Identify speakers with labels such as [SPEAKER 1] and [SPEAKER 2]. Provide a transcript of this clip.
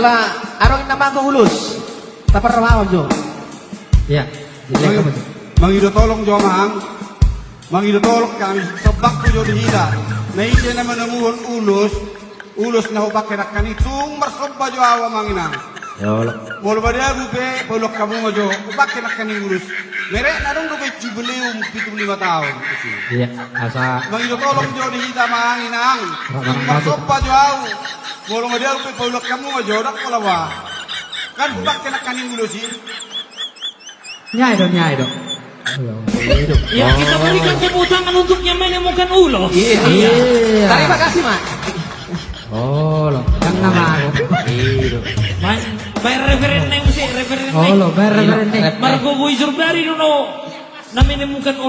[SPEAKER 1] Ala arong nama ko ulus. Tapar mawag jo. Ya. Jadi kamu.
[SPEAKER 2] Mangido tolong jo mang. Mangido tolong kami sebab ko jo dihida. Na ide naman namuhon ulus. Ulus na hubak kena kanitung marsobba jo awa mangina.
[SPEAKER 1] Ya Allah.
[SPEAKER 2] Bolo badia rupe polok kamu mo jo hubak kena kaning ulus. Merek na dong rupe jubileum 75 tahun.
[SPEAKER 1] Iya, asa
[SPEAKER 2] Mangido tolong jo dihida manginang. Marsobba jo awa. Bolo badia rupe polok kamu mo jo dak palawa. Kan hubak kena kaning ulus sih.
[SPEAKER 1] nyai dong.
[SPEAKER 3] Ya kita berikan tepuk tangan untuk yang menemukan ulos.
[SPEAKER 1] Iya. Terima kasih, Mak. Oh, lo. Yang nama aku. Iya.
[SPEAKER 3] Bayar referen neng sih, referen neng.
[SPEAKER 1] Oh, lo bayar referen neng.
[SPEAKER 3] Marco Boy Zurbari dulu. Na menemukan